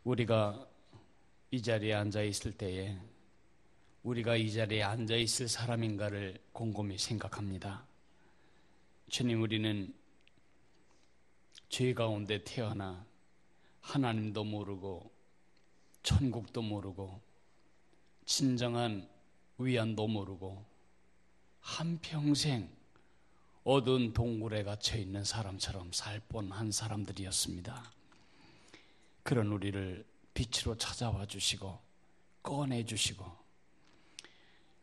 우리가 이 자리에 앉아 있을 때에 우리가 이 자리에 앉아 있을 사람인가를 곰곰이 생각합니다. 주님, 우리는 죄 가운데 태어나 하나님도 모르고 천국도 모르고 진정한 위안도 모르고 한평생 어두운 동굴에 갇혀 있는 사람처럼 살 뻔한 사람들이었습니다. 그런 우리를 빛으로 찾아와 주시고 꺼내 주시고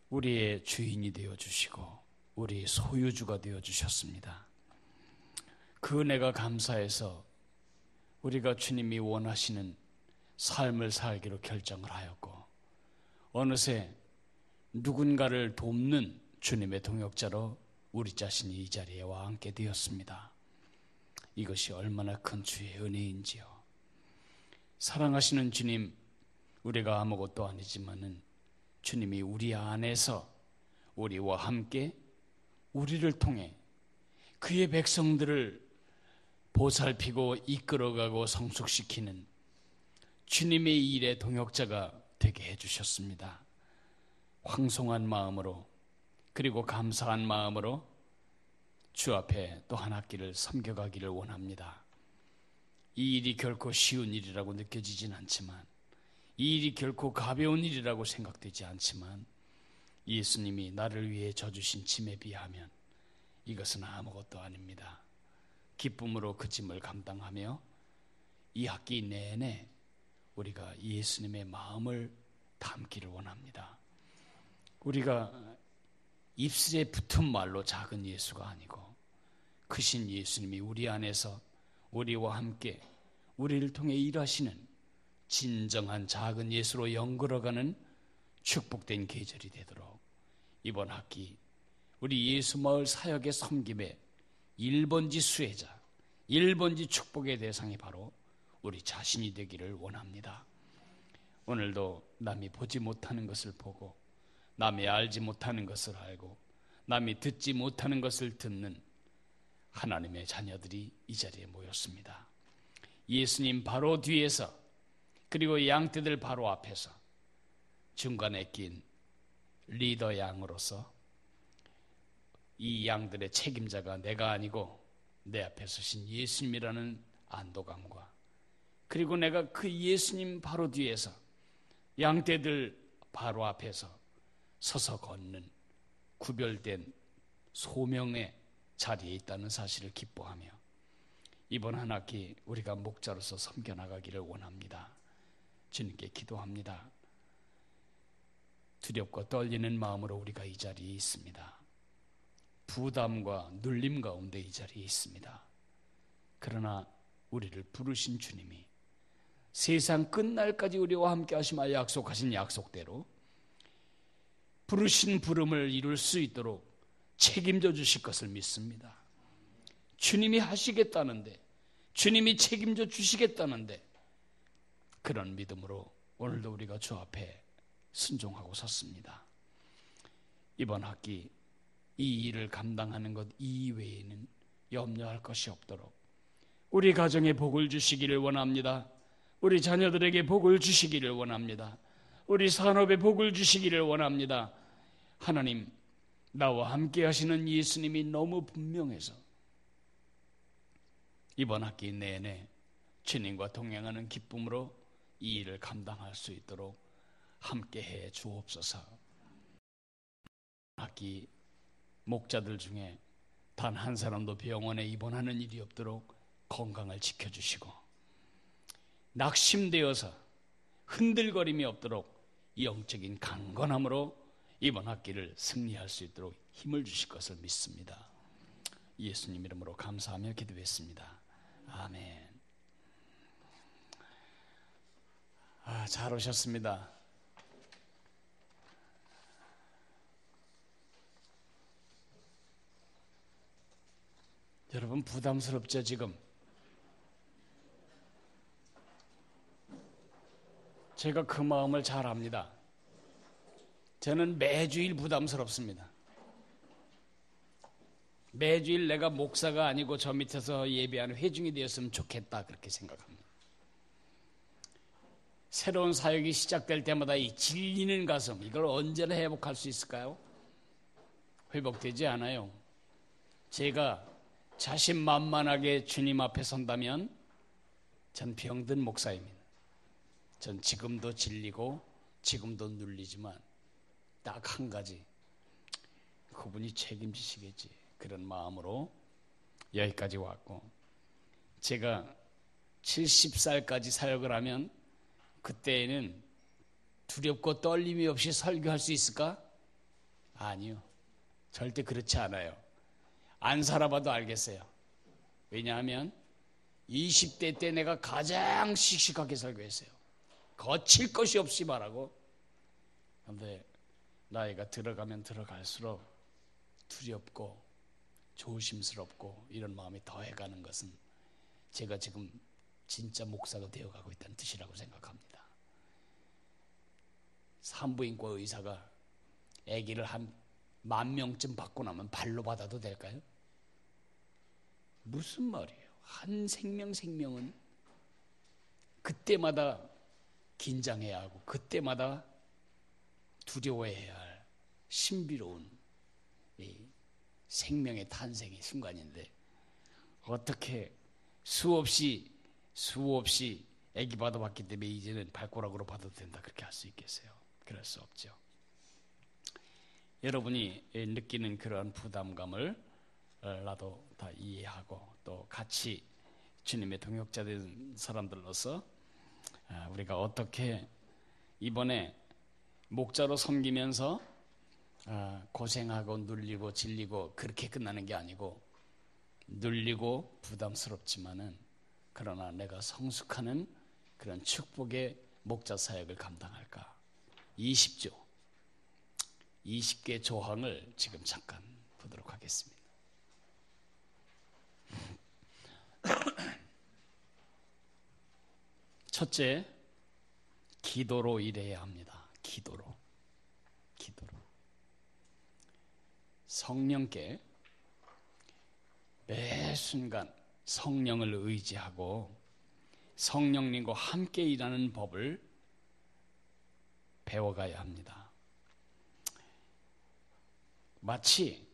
우리의 주인이 되어 주시고 우리의 소유주가 되어 주셨습니다. 그 은혜가 감사해서 우리가 주님이 원하시는 삶을 살기로 결정을 하였고 어느새 누군가를 돕는 주님의 동역자로 우리 자신이 이 자리에 와 앉게 되었습니다. 이것이 얼마나 큰 주의 은혜인지요. 사랑하시는 주님, 우리가 아무것도 아니지만은 주님이 우리 안에서 우리와 함께 우리를 통해 그의 백성들을 보살피고 이끌어가고 성숙시키는 주님의 일의 동역자가 되게 해주셨습니다. 황송한 마음으로 그리고 감사한 마음으로 주 앞에 또 한 학기를 섬겨가기를 원합니다. 이 일이 결코 쉬운 일이라고 느껴지진 않지만 이 일이 결코 가벼운 일이라고 생각되지 않지만 예수님이 나를 위해 져주신 짐에 비하면 이것은 아무것도 아닙니다. 기쁨으로 그 짐을 감당하며 이 학기 내내 우리가 예수님의 마음을 담기를 원합니다. 우리가 입술에 붙은 말로 작은 예수가 아니고 크신 예수님이 우리 안에서 우리와 함께 우리를 통해 일하시는 진정한 작은 예수로 연걸어가는 축복된 계절이 되도록 이번 학기 우리 예수마을 사역의 섬김의 1번지 수혜자, 1번지 축복의 대상이 바로 우리 자신이 되기를 원합니다. 오늘도 남이 보지 못하는 것을 보고 남이 알지 못하는 것을 알고 남이 듣지 못하는 것을 듣는 하나님의 자녀들이 이 자리에 모였습니다. 예수님 바로 뒤에서 그리고 양떼들 바로 앞에서 중간에 낀 리더 양으로서 이 양들의 책임자가 내가 아니고 내 앞에 서신 예수님이라는 안도감과 그리고 내가 그 예수님 바로 뒤에서 양떼들 바로 앞에서 서서 걷는 구별된 소명의 자리에 있다는 사실을 기뻐하며 이번 한 학기 우리가 목자로서 섬겨나가기를 원합니다. 주님께 기도합니다. 두렵고 떨리는 마음으로 우리가 이 자리에 있습니다. 부담과 눌림 가운데 이 자리에 있습니다. 그러나 우리를 부르신 주님이 세상 끝날까지 우리와 함께 하시며 약속하신 약속대로 부르신 부름을 이룰 수 있도록 책임져 주실 것을 믿습니다. 주님이 하시겠다는데 주님이 책임져 주시겠다는데 그런 믿음으로 오늘도 우리가 주 앞에 순종하고 섰습니다. 이번 학기 이 일을 감당하는 것 이외에는 염려할 것이 없도록 우리 가정에 복을 주시기를 원합니다. 우리 자녀들에게 복을 주시기를 원합니다. 우리 산업에 복을 주시기를 원합니다. 하나님, 나와 함께 하시는 예수님이 너무 분명해서 이번 학기 내내 주님과 동행하는 기쁨으로 이 일을 감당할 수 있도록 함께해 주옵소서. 학기 목자들 중에 단 한 사람도 병원에 입원하는 일이 없도록 건강을 지켜주시고 낙심되어서 흔들거림이 없도록 영적인 강건함으로 이번 학기를 승리할 수 있도록 힘을 주실 것을 믿습니다. 예수님 이름으로 감사하며 기도했습니다. 아멘. 잘 오셨습니다. 여러분 부담스럽죠 지금? 제가 그 마음을 잘 압니다. 저는 매주일 부담스럽습니다. 매주일 내가 목사가 아니고 저 밑에서 예배하는 회중이 되었으면 좋겠다 그렇게 생각합니다. 새로운 사역이 시작될 때마다 이 질리는 가슴, 이걸 언제나 회복할 수 있을까요? 회복되지 않아요. 제가 자신만만하게 주님 앞에 선다면 전 병든 목사입니다. 전 지금도 질리고 지금도 눌리지만 딱 한 가지, 그분이 책임지시겠지, 그런 마음으로 여기까지 왔고, 제가 70살까지 사역을 하면 그때에는 두렵고 떨림이 없이 설교할 수 있을까? 아니요, 절대 그렇지 않아요. 안 살아봐도 알겠어요. 왜냐하면 20대 때 내가 가장 씩씩하게 설교했어요. 거칠 것이 없이 말하고. 그런데 나이가 들어가면 들어갈수록 두렵고 조심스럽고 이런 마음이 더해가는 것은 제가 지금 진짜 목사가 되어가고 있다는 뜻이라고 생각합니다. 산부인과 의사가 아기를 한 10,000명쯤 받고 나면 발로 받아도 될까요? 무슨 말이에요? 한 생명은 그때마다 긴장해야 하고 그때마다 두려워해야 할 신비로운 이 생명의 탄생의 순간인데, 어떻게 수없이 아기 받아봤기 때문에 이제는 발가락으로 받아도 된다, 그렇게 할 수 있겠어요? 그럴 수 없죠. 여러분이 느끼는 그러한 부담감을 나도 다 이해하고, 또 같이 주님의 동역자 된 사람들로서 우리가 어떻게 이번에 목자로 섬기면서 고생하고 눌리고 질리고 그렇게 끝나는 게 아니고, 눌리고 부담스럽지만은 그러나 내가 성숙하는 그런 축복의 목자 사역을 감당할까? 20개 조항을 지금 잠깐 보도록 하겠습니다. 첫째, 기도로 일해야 합니다. 기도로. 성령께 매 순간 성령을 의지하고 성령님과 함께 일하는 법을 배워가야 합니다. 마치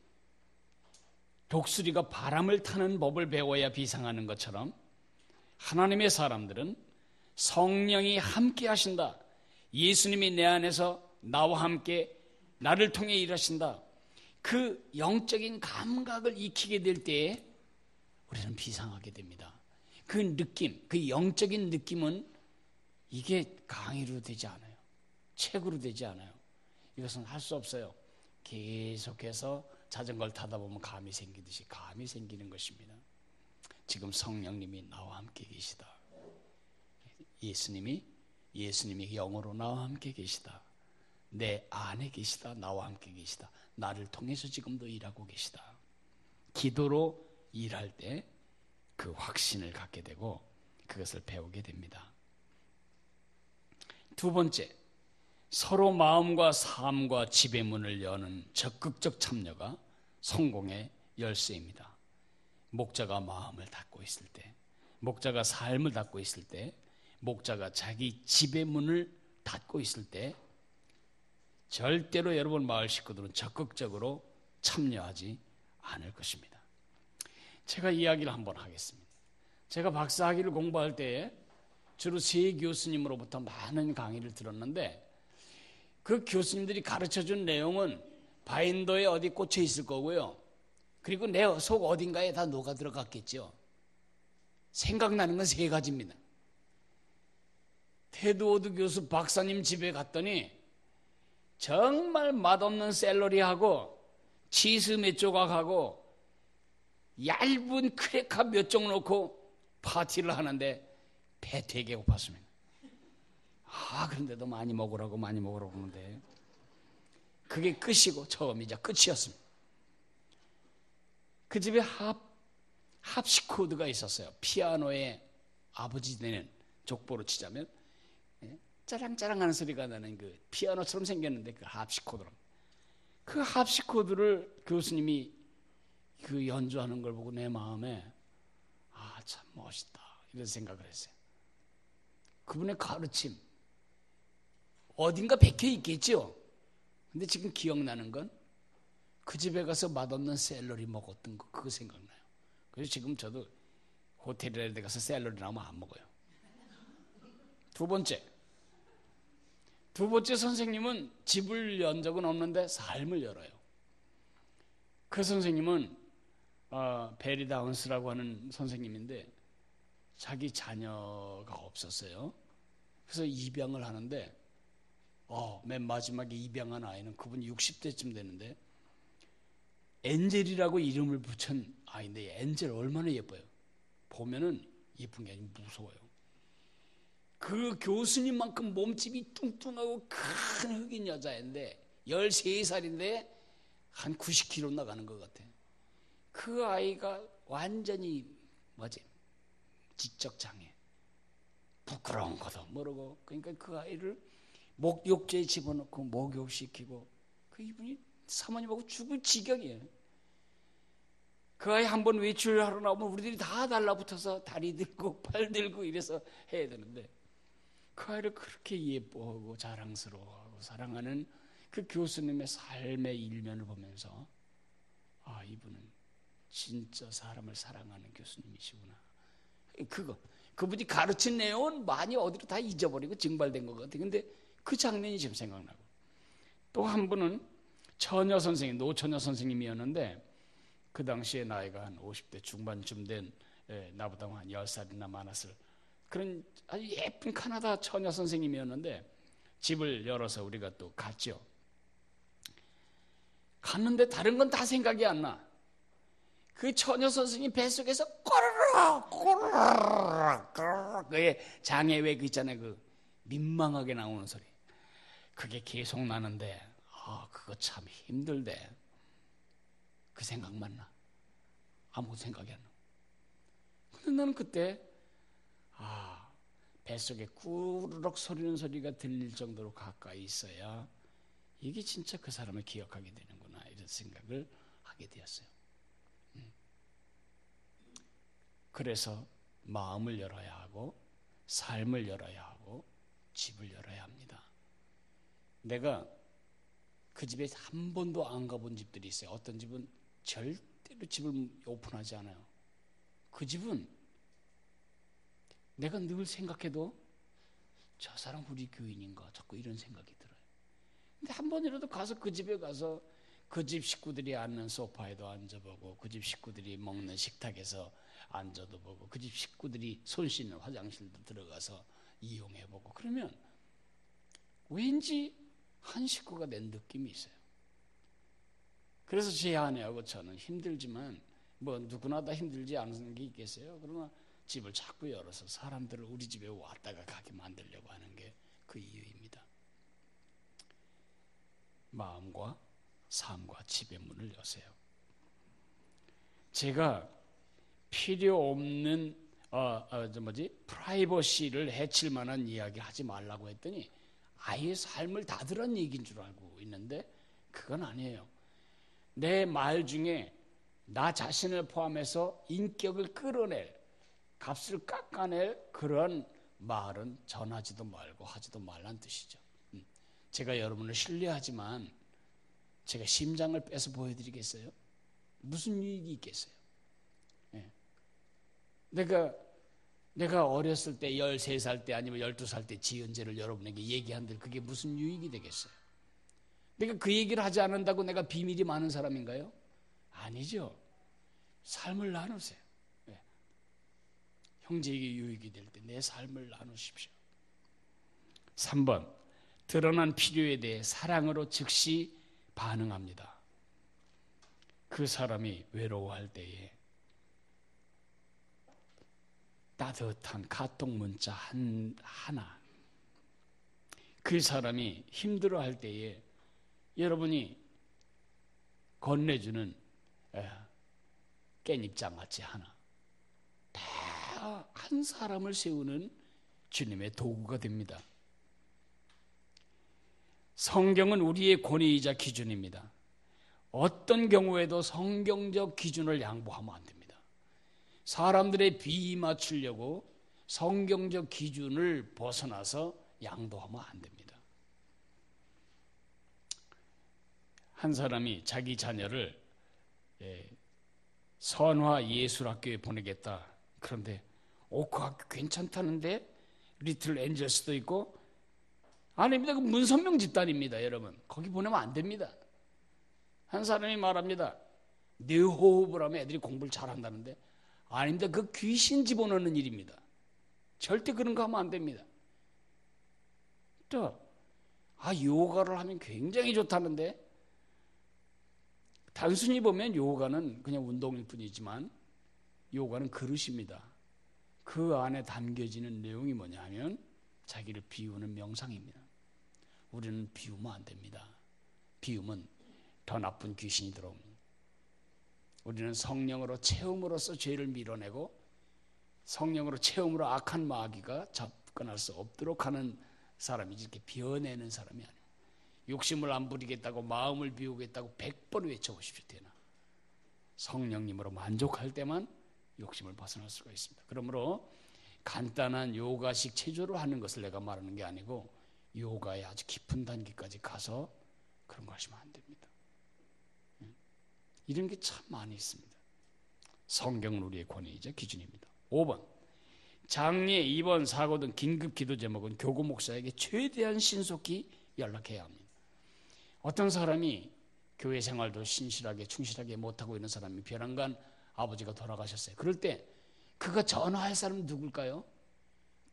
독수리가 바람을 타는 법을 배워야 비상하는 것처럼 하나님의 사람들은 성령이 함께 하신다, 예수님이 내 안에서 나와 함께 나를 통해 일하신다, 그 영적인 감각을 익히게 될 때에 우리는 비상하게 됩니다. 그 느낌, 그 영적인 느낌은 이게 강의로 되지 않아요. 책으로 되지 않아요. 이것은 할 수 없어요. 계속해서 자전거를 타다 보면 감이 생기듯이 감이 생기는 것입니다. 지금 성령님이 나와 함께 계시다. 예수님이 영으로 나와 함께 계시다. 내 안에 계시다. 나와 함께 계시다. 나를 통해서 지금도 일하고 계시다. 기도로 일할 때 그 확신을 갖게 되고 그것을 배우게 됩니다. 두 번째, 서로 마음과 삶과 집의 문을 여는 적극적 참여가 성공의 열쇠입니다. 목자가 마음을 닫고 있을 때, 목자가 삶을 닫고 있을 때, 목자가 자기 집의 문을 닫고 있을 때 절대로 여러분 마을 식구들은 적극적으로 참여하지 않을 것입니다. 제가 이야기를 한번 하겠습니다. 제가 박사학위를 공부할 때에 주로 세 교수님으로부터 많은 강의를 들었는데, 그 교수님들이 가르쳐준 내용은 바인더에 어디 꽂혀 있을 거고요, 그리고 내 속 어딘가에 다 녹아 들어갔겠죠. 생각나는 건 세 가지입니다. 테드 워드 교수 박사님 집에 갔더니 정말 맛없는 샐러리하고 치즈 몇 조각하고 얇은 크래커 몇 종 넣고 파티를 하는데 배 되게 고팠습니다. 그런데도 많이 먹으라고 하는데 그게 끝이고 처음이자 끝이었습니다. 그 집에 합시코드가 있었어요. 피아노의 아버지 되는, 족보로 치자면 짜랑짜랑하는 소리가 나는 그 피아노처럼 생겼는데 그 합시코드로, 그 합시코드를 교수님이 그 연주하는 걸 보고 내 마음에 참 멋있다 이런 생각을 했어요. 그분의 가르침, 어딘가 박혀 있겠죠. 근데 지금 기억나는 건 그 집에 가서 맛없는 샐러리 먹었던 거, 그거 생각나요. 그래서 지금 저도 호텔이라는 데 가서 샐러리 나오면 안 먹어요. 두 번째 선생님은 집을 연 적은 없는데 삶을 열어요. 그 선생님은 베리 다운스라고 하는 선생님인데 자기 자녀가 없었어요. 그래서 입양을 하는데 맨 마지막에 입양한 아이는 그분이 60대쯤 되는데 엔젤이라고 이름을 붙인 아이인데 엔젤 얼마나 예뻐요. 보면은 예쁜 게 아니라 무서워요. 그 교수님만큼 몸집이 뚱뚱하고 큰 흑인 여자인데 13살인데 한 90kg 나가는 것 같아. 그 아이가 완전히 지적장애, 부끄러운 것도 모르고, 그러니까 그 아이를 목욕제에 집어넣고 목욕시키고, 그 이분이 사모님하고 죽을 지경이에요. 그 아이 한번 외출하러 나오면 우리들이 다 달라붙어서 다리 들고 팔 들고 이래서 해야 되는데, 그 아이를 그렇게 예뻐하고 자랑스러워하고 사랑하는 그 교수님의 삶의 일면을 보면서 이분은 진짜 사람을 사랑하는 교수님이시구나. 그분이 가르친 내용은 많이 어디로 다 잊어버리고 증발된 것 같아요. 근데 그 장면이 지금 생각나고, 또 한 분은 처녀 선생님, 노처녀 선생님이었는데 그 당시에 나이가 한 50대 중반쯤 된, 나보다 한 10살이나 많았을 그런 아주 예쁜 카나다 처녀 선생님이었는데 집을 열어서 우리가 또 갔죠. 갔는데 다른 건 다 생각이 안 나. 그 처녀 선생님 뱃속에서 꼬르륵 꼬르륵 꼬르륵, 그게 장애외 그 있잖아요, 그 민망하게 나오는 소리, 그게 계속 나는데 그거 참 힘들대. 그 생각만 나. 아무 생각이 안 나. 근데 나는 그때 뱃속에 꾸르륵 소리는 소리가 들릴 정도로 가까이 있어야 이게 진짜 그 사람을 기억하게 되는구나, 이런 생각을 하게 되었어요. 그래서 마음을 열어야 하고 삶을 열어야 하고 집을 열어야 합니다. 내가 그 집에 한 번도 안 가본 집들이 있어요. 어떤 집은 절대로 집을 오픈하지 않아요. 그 집은 내가 늘 생각해도 저 사람 우리 교인인가 자꾸 이런 생각이 들어요. 근데 한 번이라도 가서 그 집에 가서 그 집 식구들이 앉는 소파에도 앉아보고, 그 집 식구들이 먹는 식탁에서 앉아도 보고, 그 집 식구들이 손 씻는 화장실도 들어가서 이용해보고, 그러면 왠지 한 식구가 된 느낌이 있어요. 그래서 제 아내하고 저는 힘들지만, 누구나 다 힘들지 않은 게 있겠어요. 그러나 집을 자꾸 열어서 사람들을 우리 집에 왔다가 가게 만들려고 하는 게 그 이유입니다. 마음과 삶과 집의 문을 여세요. 제가 필요 없는 프라이버시를 해칠 만한 이야기 하지 말라고 했더니 아예 삶을 다 들은 얘기인 줄 알고 있는데 그건 아니에요. 내 말 중에 나 자신을 포함해서 인격을 끌어낼, 값을 깎아낼 그런 말은 전하지도 말고 하지도 말란 뜻이죠. 제가 여러분을 신뢰하지만 제가 심장을 빼서 보여드리겠어요? 무슨 유익이 있겠어요? 내가 어렸을 때 13살 때 아니면 12살 때 지은 죄를 여러분에게 얘기한들 그게 무슨 유익이 되겠어요? 내가 그 얘기를 하지 않는다고 내가 비밀이 많은 사람인가요? 아니죠. 삶을 나누세요. 형제에게 유익이 될 때 내 삶을 나누십시오. 3번, 드러난 필요에 대해 사랑으로 즉시 반응합니다. 그 사람이 외로워할 때에 따뜻한 카톡 문자 하나, 그 사람이 힘들어할 때에 여러분이 건네주는 깻잎장아찌 하나, 다 한 사람을 세우는 주님의 도구가 됩니다. 성경은 우리의 권위이자 기준입니다. 어떤 경우에도 성경적 기준을 양보하면 안 됩니다. 사람들의 비위 맞추려고 성경적 기준을 벗어나서 양보하면 안 됩니다. 한 사람이 자기 자녀를 선화 예술학교에 보내겠다. 그런데 그 학교 괜찮다는데 리틀 엔젤스도 있고. 아닙니다. 그 문선명 집단입니다. 여러분 거기 보내면 안 됩니다. 한 사람이 말합니다. 뇌호흡을 하면 애들이 공부를 잘한다는데 아닙니다. 그 귀신 집어넣는 일입니다. 절대 그런 거 하면 안 됩니다. 또 요가를 하면 굉장히 좋다는데 단순히 보면 요가는 그냥 운동일 뿐이지만 요가는 그릇입니다. 그 안에 담겨지는 내용이 뭐냐 하면 자기를 비우는 명상입니다. 우리는 비우면 안 됩니다. 비우면 더 나쁜 귀신이 들어옵니다. 우리는 성령으로 채움으로써 죄를 밀어내고 성령으로 채움으로 악한 마귀가 접근할 수 없도록 하는 사람이지 이렇게 비워내는 사람이 아니에요. 욕심을 안 부리겠다고 마음을 비우겠다고 100번 외쳐보십시오. 되나 성령님으로 만족할 때만 욕심을 벗어날 수가 있습니다. 그러므로 간단한 요가식 체조를 하는 것을 내가 말하는 게 아니고 요가의 아주 깊은 단계까지 가서 그런 거 하시면 안 됩니다. 이런 게 참 많이 있습니다. 성경은 우리의 권위이자 기준입니다. 5번 장례, 입원, 사고 등 긴급 기도 제목은 교구 목사에게 최대한 신속히 연락해야 합니다. 어떤 사람이 교회 생활도 신실하게 충실하게 못하고 있는 사람이 벼랑간 아버지가 돌아가셨어요. 그럴 때 그가 전화할 사람은 누굴까요?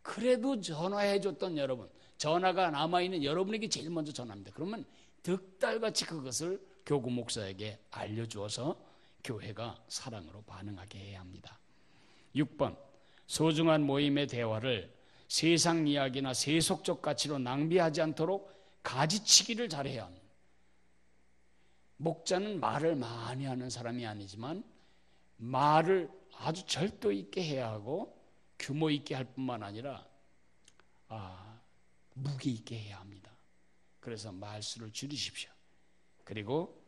그래도 전화해줬던 여러분, 전화가 남아있는 여러분에게 제일 먼저 전화합니다. 그러면 득달같이 그것을 교구 목사에게 알려주어서 교회가 사랑으로 반응하게 해야 합니다. 6번 소중한 모임의 대화를 세상 이야기나 세속적 가치로 낭비하지 않도록 가지치기를 잘해야 합니다. 목자는 말을 많이 하는 사람이 아니지만 말을 아주 절도 있게 해야 하고 규모 있게 할 뿐만 아니라 무게 있게 해야 합니다. 그래서 말수를 줄이십시오. 그리고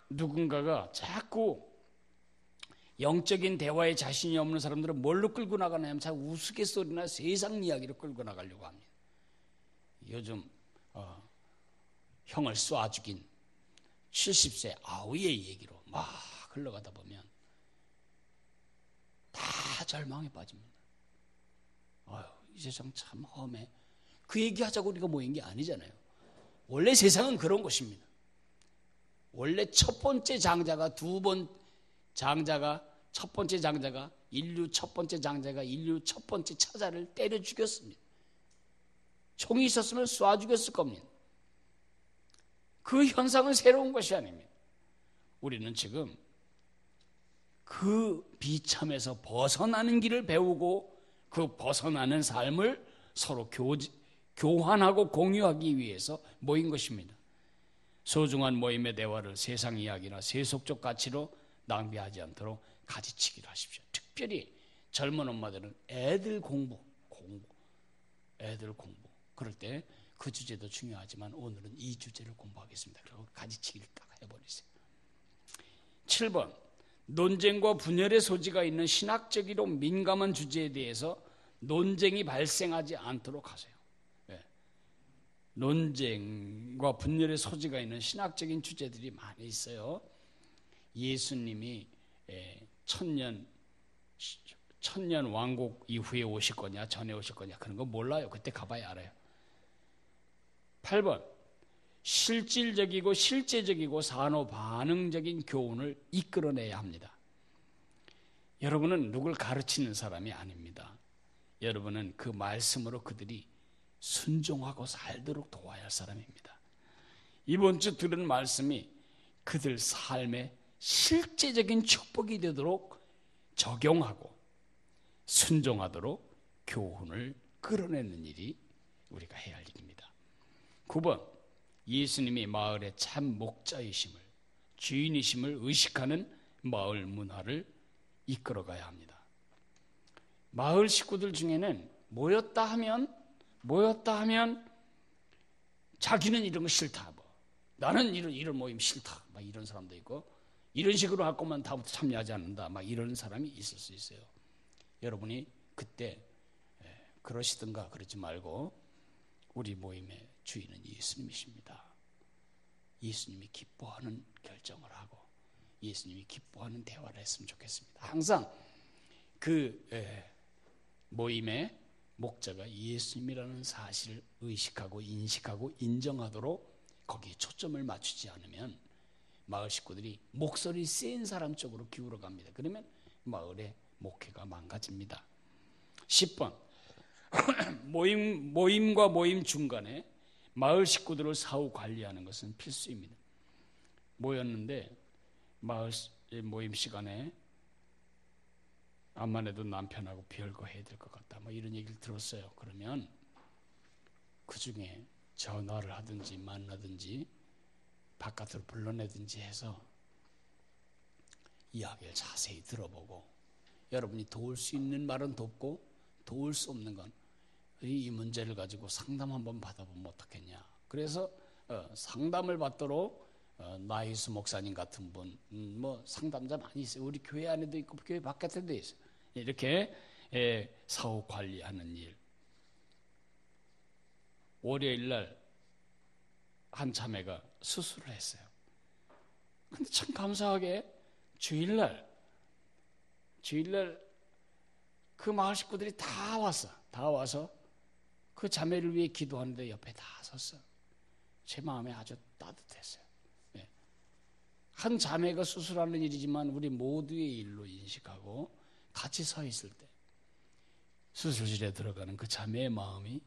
누군가가 자꾸 영적인 대화에 자신이 없는 사람들은 뭘로 끌고 나가냐면 자꾸 우스갯소리나 세상 이야기로 끌고 나가려고 합니다. 요즘 형을 쏴 죽인 70세 아우의 얘기로 막 흘러가다 보면 다 절망에 빠집니다. 이 세상 참 험해. 그 얘기하자고 우리가 모인 게 아니잖아요. 원래 세상은 그런 것입니다. 원래 첫 번째 장자가 인류 첫 번째 장자가 인류 첫 번째 차자를 때려 죽였습니다. 총이 있었으면 쏴 죽였을 겁니다. 그 현상은 새로운 것이 아닙니다. 우리는 지금 그 비참에서 벗어나는 길을 배우고 그 벗어나는 삶을 서로 교환하고 공유하기 위해서 모인 것입니다. 소중한 모임의 대화를 세상 이야기나 세속적 가치로 낭비하지 않도록 가지치기를 하십시오. 특별히 젊은 엄마들은 애들 공부. 그럴 때 그 주제도 중요하지만 오늘은 이 주제를 공부하겠습니다. 그리고 가지치기를 딱 해버리세요. 7번 논쟁과 분열의 소지가 있는 신학적이로 민감한 주제에 대해서 논쟁이 발생하지 않도록 하세요. 논쟁과 분열의 소지가 있는 신학적인 주제들이 많이 있어요. 예수님이 천년 왕국 이후에 오실 거냐 전에 오실 거냐 그런 거 몰라요. 그때 가봐야 알아요. 8번 실질적이고 실제적이고 산업 반응적인 교훈을 이끌어내야 합니다. 여러분은 누굴 가르치는 사람이 아닙니다. 여러분은 그 말씀으로 그들이 순종하고 살도록 도와야 할 사람입니다. 이번 주 들은 말씀이 그들 삶에 실제적인 축복이 되도록 적용하고 순종하도록 교훈을 끌어내는 일이 우리가 해야 할 일입니다. 9번 예수님이 마을의 참 목자이심을 주인이심을 의식하는 마을 문화를 이끌어가야 합니다. 마을 식구들 중에는 모였다 하면 자기는 이런 거 싫다. 나는 이런 모임 싫다. 막 이런 사람도 있고 이런 식으로 할 것만 다부터 참여하지 않는다. 막 이런 사람이 있을 수 있어요. 여러분이 그때 그러시든가 그러지 말고 우리 모임의 주인은 예수님이십니다. 예수님이 기뻐하는 결정을 하고 예수님이 기뻐하는 대화를 했으면 좋겠습니다. 항상 그 모임의 목자가 예수님이라는 사실을 의식하고 인식하고 인정하도록 거기에 초점을 맞추지 않으면 마을 식구들이 목소리 센 사람 쪽으로 기울어 갑니다. 그러면 마을의 목회가 망가집니다. 10번 모임과 모임 중간에 마을 식구들을 사후 관리하는 것은 필수입니다. 모였는데 마을 모임 시간에 암만 해도 남편하고 별거 해야 될 것 같다 뭐 이런 얘기를 들었어요. 그러면 그 중에 전화를 하든지 만나든지 바깥으로 불러내든지 해서 이야기를 자세히 들어보고 여러분이 도울 수 있는 말은 돕고 도울 수 없는 건 이 문제를 가지고 상담 한번 받아보면 어떻겠냐. 그래서 상담을 받도록 나이수 목사님 같은 분, 뭐 상담자 많이 있어요. 우리 교회 안에도 있고 교회 바깥에도 있어요. 이렇게 사후 관리하는 일. 월요일 날 한 자매가 수술을 했어요. 근데 참 감사하게 주일날 그 마을 식구들이 다 와서 그 자매를 위해 기도하는데 옆에 다 섰어요. 제 마음에 아주 따뜻했어요. 한 자매가 수술하는 일이지만 우리 모두의 일로 인식하고 같이 서 있을 때 수술실에 들어가는 그 자매의 마음이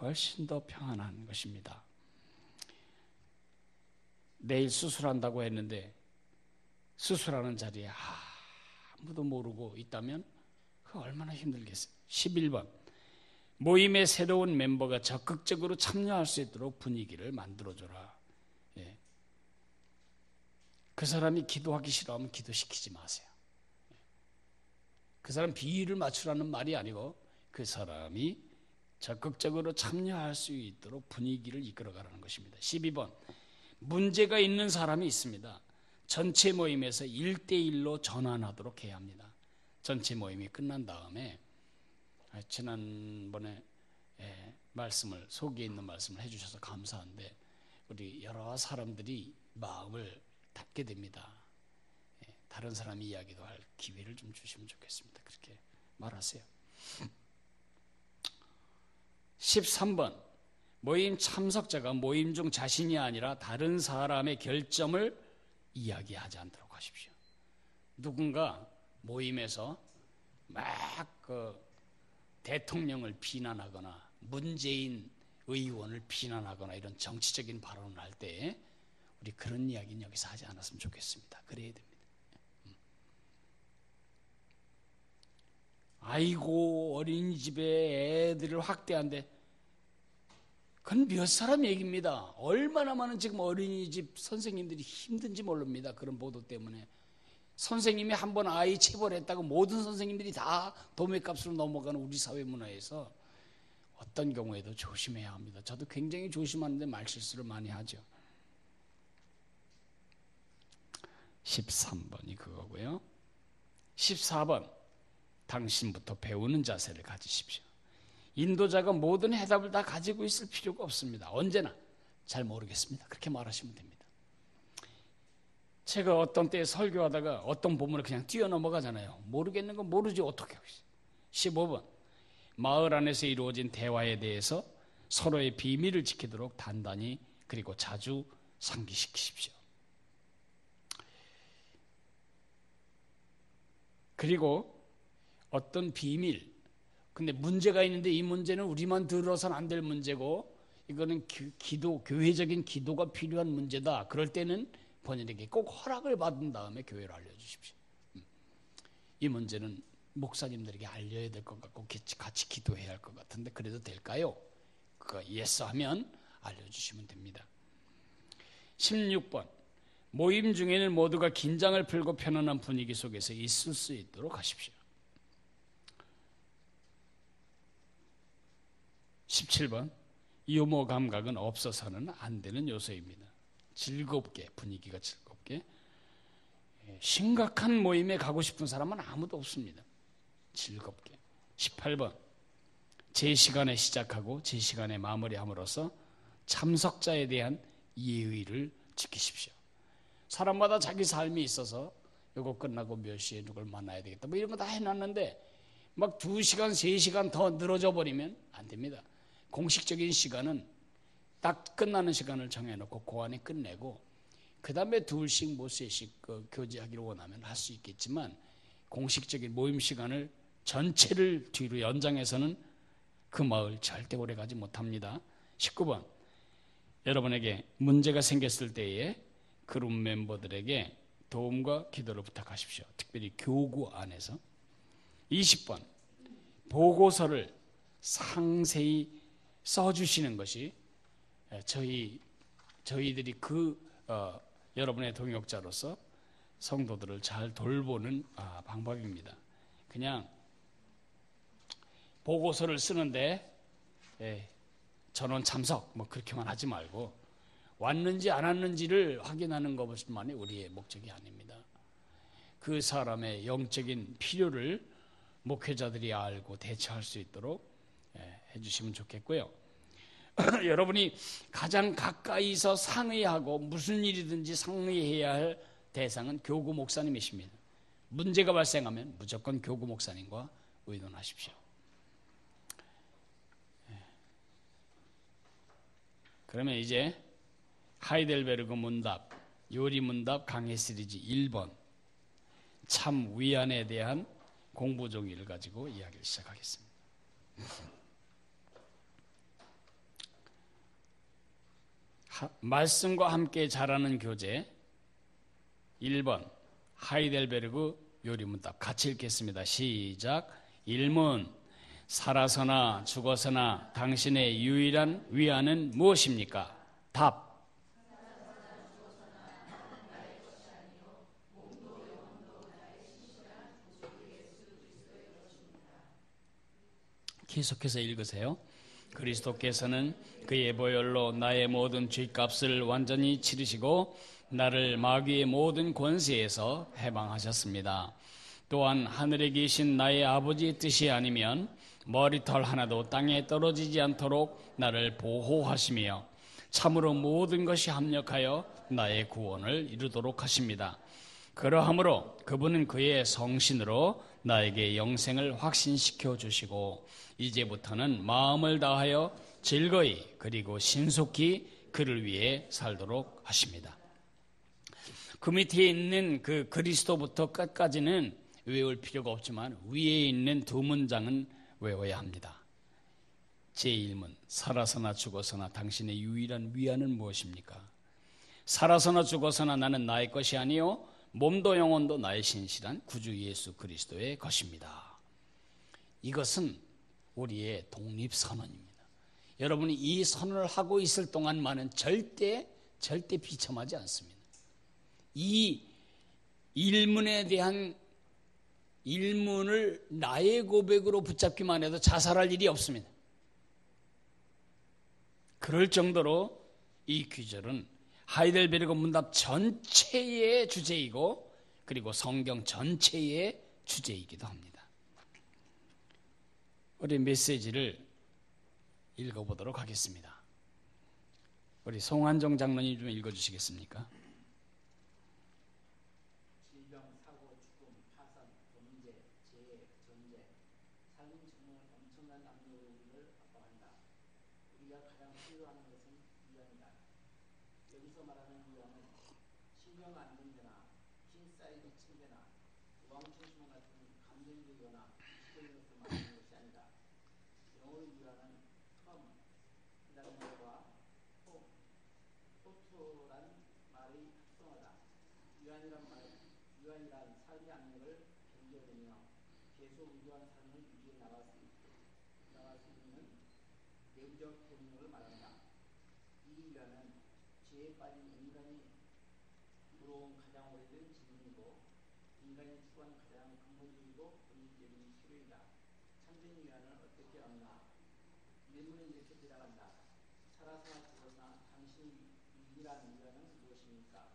훨씬 더 평안한 것입니다. 내일 수술한다고 했는데 수술하는 자리에 아무도 모르고 있다면 그 얼마나 힘들겠어요. 11번 모임의 새로운 멤버가 적극적으로 참여할 수 있도록 분위기를 만들어줘라. 그 사람이 기도하기 싫어하면 기도시키지 마세요. 그 사람 비위를 맞추라는 말이 아니고 그 사람이 적극적으로 참여할 수 있도록 분위기를 이끌어가라는 것입니다. 12번 문제가 있는 사람이 있습니다. 전체 모임에서 1대1로 전환하도록 해야 합니다. 전체 모임이 끝난 다음에 지난번에 말씀을 속에 있는 말씀을 해주셔서 감사한데 우리 여러 사람들이 마음을 닫게 됩니다. 다른 사람 이야기도 할 기회를 좀 주시면 좋겠습니다. 그렇게 말하세요. 13번 모임 참석자가 모임 중 자신이 아니라 다른 사람의 결점을 이야기하지 않도록 하십시오. 누군가 모임에서 막 대통령을 비난하거나 문재인 의원을 비난하거나 이런 정치적인 발언을 할 때 우리 그런 이야기는 여기서 하지 않았으면 좋겠습니다. 그래야 됩니다. 아이고 어린이집에 애들을 학대한대. 그건 몇 사람 얘기입니다. 얼마나 많은 지금 어린이집 선생님들이 힘든지 모릅니다. 그런 보도 때문에. 선생님이 한번 아이 체벌했다고 모든 선생님들이 다 도매값으로 넘어가는 우리 사회 문화에서 어떤 경우에도 조심해야 합니다. 저도 굉장히 조심하는데 말실수를 많이 하죠. 13번이 그거고요. 14번 당신부터 배우는 자세를 가지십시오. 인도자가 모든 해답을 다 가지고 있을 필요가 없습니다. 언제나 잘 모르겠습니다. 그렇게 말하시면 됩니다. 제가 어떤 때 설교하다가 어떤 본문을 그냥 뛰어넘어가잖아요. 모르겠는 건 모르지 어떻게 하겠어요. 15번 마을 안에서 이루어진 대화에 대해서 서로의 비밀을 지키도록 단단히 그리고 자주 상기시키십시오. 그리고 어떤 비밀, 근데 문제가 있는데 이 문제는 우리만 들어서는 안 될 문제고 이거는 교회적인 기도가 필요한 문제다. 그럴 때는 본인에게 꼭 허락을 받은 다음에 교회로 알려주십시오. 이 문제는 목사님들에게 알려야 될 것 같고 같이 기도해야 할 것 같은데 그래도 될까요? 그거 예스 하면 알려주시면 됩니다. 16번 모임 중에는 모두가 긴장을 풀고 편안한 분위기 속에서 있을 수 있도록 하십시오. 17번 유머 감각은 없어서는 안 되는 요소입니다. 즐겁게 분위기가 즐겁게 심각한 모임에 가고 싶은 사람은 아무도 없습니다. 즐겁게 18번 제 시간에 시작하고 제 시간에 마무리함으로써 참석자에 대한 예의를 지키십시오. 사람마다 자기 삶이 있어서 이거 끝나고 몇 시에 누굴 만나야 되겠다 뭐 이런 거 다 해놨는데 막 2시간 3시간 더 늘어져 버리면 안 됩니다. 공식적인 시간은 딱 끝나는 시간을 정해놓고 그 안에 끝내고 그 다음에 2씩 뭐 3씩 교제하기를 원하면 할 수 있겠지만 공식적인 모임 시간을 전체를 뒤로 연장해서는 그 마을 절대 오래 가지 못합니다. 19번, 여러분에게 문제가 생겼을 때에 그룹 멤버들에게 도움과 기도를 부탁하십시오. 특별히 교구 안에서. 20번, 보고서를 상세히 써주시는 것이 저희들이 여러분의 동역자로서 성도들을 잘 돌보는 방법입니다. 그냥 보고서를 쓰는데 전원 참석 뭐 그렇게만 하지 말고 왔는지 안 왔는지를 확인하는 것만이 우리의 목적이 아닙니다. 그 사람의 영적인 필요를 목회자들이 알고 대처할 수 있도록 해주시면 좋겠고요. 여러분이 가장 가까이서 상의하고 무슨 일이든지 상의해야 할 대상은 교구 목사님이십니다. 문제가 발생하면 무조건 교구 목사님과 의논하십시오. 그러면 이제 하이델베르그 문답, 요리 문답 강해 시리즈 1번 참 위안에 대한 공부 종이를 가지고 이야기를 시작하겠습니다. 말씀과 함께 자라는 교재 1번 하이델베르그 요리문답 같이 읽겠습니다. 시작. 1문 살아서나 죽어서나 당신의 유일한 위안은 무엇입니까? 답. 계속해서 읽으세요. 그리스도께서는 그의 보혈로 나의 모든 죄값을 완전히 치르시고 나를 마귀의 모든 권세에서 해방하셨습니다. 또한 하늘에 계신 나의 아버지의 뜻이 아니면 머리털 하나도 땅에 떨어지지 않도록 나를 보호하시며 참으로 모든 것이 합력하여 나의 구원을 이루도록 하십니다. 그러하므로 그분은 그의 성신으로 나에게 영생을 확신시켜 주시고 이제부터는 마음을 다하여 즐거이 그리고 신속히 그를 위해 살도록 하십니다. 그 밑에 있는 그 그리스도부터 끝까지는 외울 필요가 없지만 위에 있는 두 문장은 외워야 합니다. 제1문 살아서나 죽어서나 당신의 유일한 위안은 무엇입니까? 살아서나 죽어서나 나는 나의 것이 아니요 몸도 영혼도 나의 신실한 구주 예수 그리스도의 것입니다. 이것은 우리의 독립선언입니다. 여러분이 이 선언을 하고 있을 동안만은 절대 비참하지 않습니다. 이 일문에 대한 일문을 나의 고백으로 붙잡기만 해도 자살할 일이 없습니다. 그럴 정도로 이 귀절은 하이델베르그 문답 전체의 주제이고 그리고 성경 전체의 주제이기도 합니다. 우리 메시지를 읽어보도록 하겠습니다. 우리 송한정 장로님 좀 읽어주시겠습니까? 질병, 사고, 죽음, 파산, 범죄, 재해, 전쟁, 삶은 정말 엄청난 압력으로 우리를 압박한다. 우리가 가장 필요하는 것은 위안이다. 여기서 말하는 위안은 신경 안정되나 흰사이드 침대나 우왕춘수문 같은 감정적이거나 시적인 것을 말하는 것이 아니다. 영어의 위안은 컴이라는 말과 포트란 말의 합성어다. 위안이란 삶의 압력을 견뎌내며 계속 위대한 삶을 유지해 나갈 수 있는 내부적 동력을 말한다. 이 위안은 죄에 빠진 인간이 물어온 가장 오래된 질문이고 인간이 추구하는 가장 근본적이고 본질적인 필요이다. 참된 위안은 어떻게 얻나? 질문은 이렇게 대답한다. 살아서나 죽어서나 당신이 유일한 위안은 무엇입니까?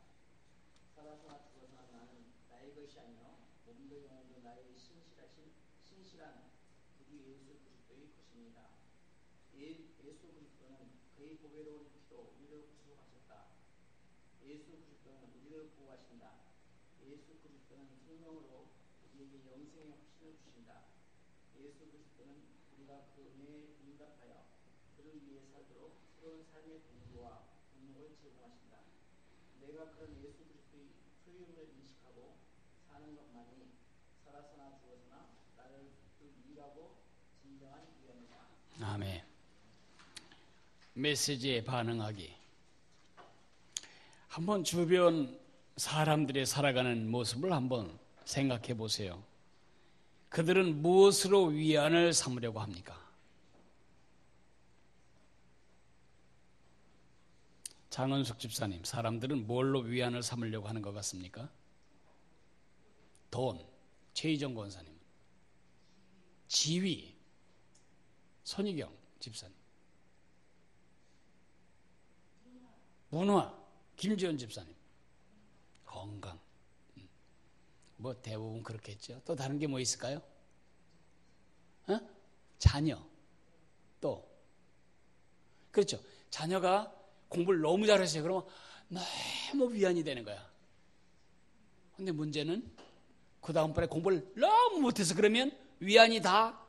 살아서나 죽어서나 나는 나의 것이 아니요 몸도 영혼도 나의 신실한 구주 예수 그리스도의 것입니다. 예수 그리스도는 그의 보배로운 피로 우리를 구속하셨다. 예수 그리스도는 우리를 구하신다. 예수 그리스도는 생명으로 우리에게 영생의 확신을 주신다. 예수 그리스도는 우리가 그 은혜에 응답하여 그를 위해 살도록 새로운 삶의 동기와 동력을 제공하신다. 내가 그런 예수 그리스도의 소유를 인식하고 사는 것만이 살아서나 죽어서나 나를 그 유일하고 진정한 위안이다. 아멘. 메시지에 반응하기. 한번 주변 사람들이 살아가는 모습을 한번 생각해 보세요. 그들은 무엇으로 위안을 삼으려고 합니까? 장은숙 집사님, 사람들은 뭘로 위안을 삼으려고 하는 것 같습니까? 돈. 최희정 권사님, 지위. 손희경 집사님, 문화. 김지원 집사님, 건강. 뭐 대부분 그렇겠죠. 또 다른 게 뭐 있을까요? 자녀. 또 그렇죠. 자녀가 공부를 너무 잘했어요. 그러면 너무 위안이 되는 거야. 근데 문제는 그 다음번에 공부를 너무 못해서 그러면 위안이 다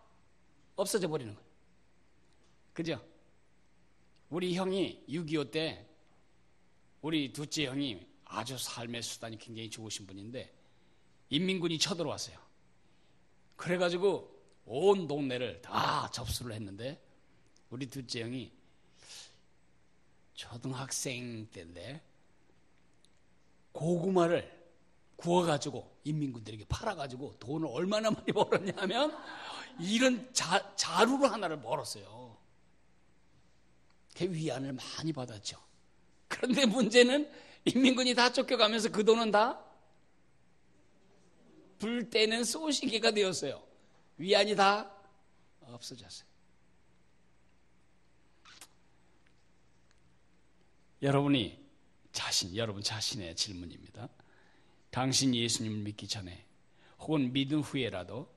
없어져 버리는 거예요. 그죠? 우리 형이 6.25 때 우리 둘째 형이 아주 삶의 수단이 굉장히 좋으신 분인데 인민군이 쳐들어왔어요. 그래가지고 온 동네를 다 접수를 했는데 우리 둘째 형이 초등학생 때인데 고구마를 구워가지고 인민군들에게 팔아가지고 돈을 얼마나 많이 벌었냐면 이런 자루를 하나를 벌었어요. 그 위안을 많이 받았죠. 그런데 문제는 인민군이 다 쫓겨가면서 그 돈은 다 불 때는 쏘시개가 되었어요. 위안이 다 없어졌어요. 여러분 자신의 질문입니다. 당신 예수님을 믿기 전에 혹은 믿은 후에라도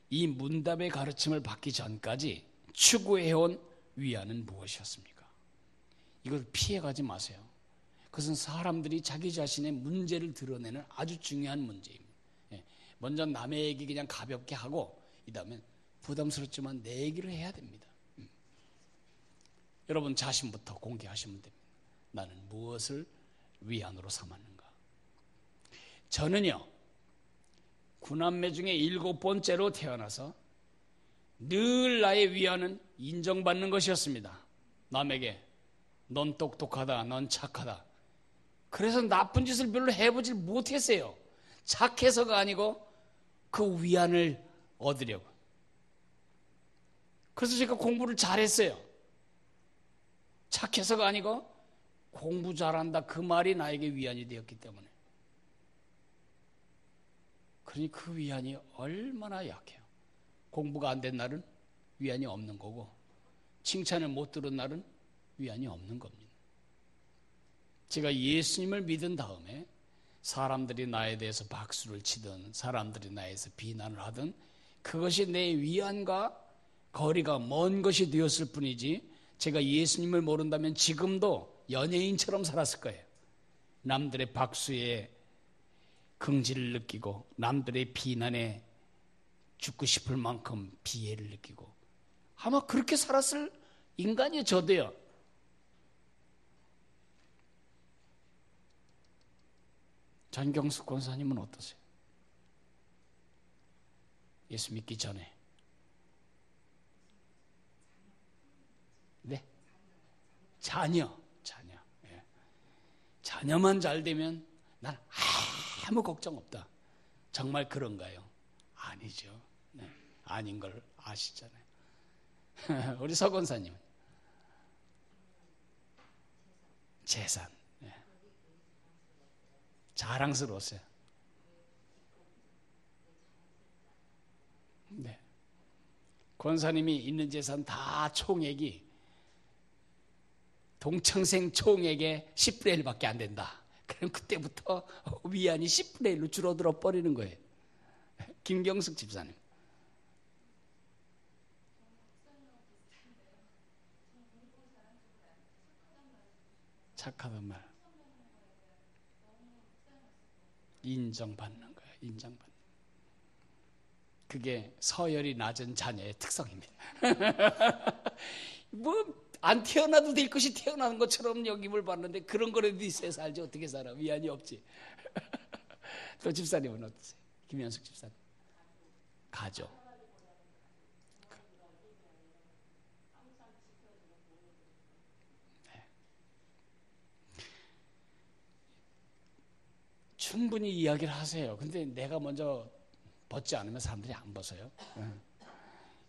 이 문답의 가르침을 받기 전까지 추구해온 위안은 무엇이었습니까? 이걸 피해가지 마세요. 그것은 사람들이 자기 자신의 문제를 드러내는 아주 중요한 문제입니다. 먼저 남의 얘기 그냥 가볍게 하고 이 다음에 부담스럽지만 내 얘기를 해야 됩니다. 여러분 자신부터 공개하시면 됩니다. 나는 무엇을 위안으로 삼았는가? 저는요 9남매 중에 7번째로 태어나서 늘 나의 위안은 인정받는 것이었습니다. 남에게 넌 똑똑하다, 넌 착하다. 그래서 나쁜 짓을 별로 해보질 못했어요. 착해서가 아니고 그 위안을 얻으려고. 그래서 제가 공부를 잘했어요. 착해서가 아니고 공부 잘한다 그 말이 나에게 위안이 되었기 때문에. 그러니 그 위안이 얼마나 약해요. 공부가 안 된 날은 위안이 없는 거고 칭찬을 못 들은 날은 위안이 없는 겁니다. 제가 예수님을 믿은 다음에 사람들이 나에 대해서 박수를 치든 사람들이 나에서 비난을 하든 그것이 내 위안과 거리가 먼 것이 되었을 뿐이지 제가 예수님을 모른다면 지금도 연예인처럼 살았을 거예요. 남들의 박수에 긍지를 느끼고 남들의 비난에 죽고 싶을 만큼 비애를 느끼고 아마 그렇게 살았을 인간이 저도요. 전경숙 권사님은 어떠세요? 예수 믿기 전에. 네? 자녀. 예. 자녀만 잘 되면 난 아무 걱정 없다. 정말 그런가요? 아니죠. 네. 아닌 걸 아시잖아요. 우리 서 권사님. 재산. 네. 자랑스러웠어요. 네. 권사님이 있는 재산 다 총액이 동창생 총액의 10분의 1밖에 안 된다. 그럼 그때부터 위안이 10분의 1로 줄어들어 버리는 거예요. 김경숙 집사님. 착하단 말. 인정받는 거예요. 인정받는. 그게 서열이 낮은 자녀의 특성입니다. 뭐 안 태어나도 될 것이 태어나는 것처럼 여김을 받는데 그런 거라도 있어야 살지. 어떻게 살아? 위안이 없지. 또 집사님은 어떠세요? 김현숙 집사님. 가족. 네. 충분히 이야기를 하세요. 근데 내가 먼저 벗지 않으면 사람들이 안 벗어요.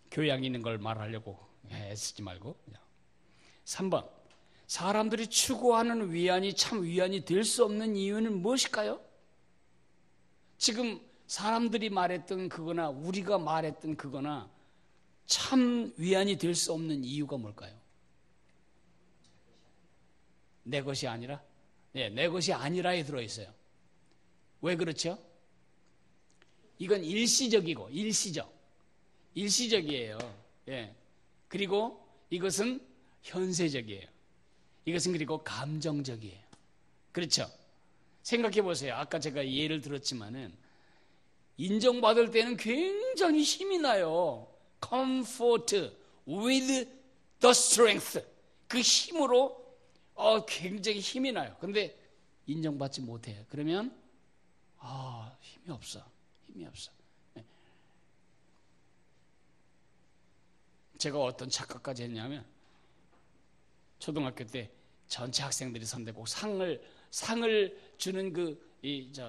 교양 있는 걸 말하려고 애쓰지 말고. 3번, 사람들이 추구하는 위안이 참 위안이 될 수 없는 이유는 무엇일까요? 지금 사람들이 말했던 그거나 우리가 말했던 그거나 참 위안이 될 수 없는 이유가 뭘까요? 내 것이 아니라? 네, 내 것이 아니라에 들어있어요. 왜 그렇죠? 이건 일시적이고 일시적이에요. 예. 그리고 이것은 현세적이에요. 이것은 그리고 감정적이에요. 그렇죠? 생각해 보세요. 아까 제가 예를 들었지만은 인정받을 때는 굉장히 힘이 나요. Comfort with the strength. 그 힘으로 굉장히 힘이 나요. 근데 인정받지 못해요. 그러면 힘이 없어. 네. 제가 어떤 착각까지 했냐면 초등학교 때 전체 학생들이 선대 꼭 상을 주는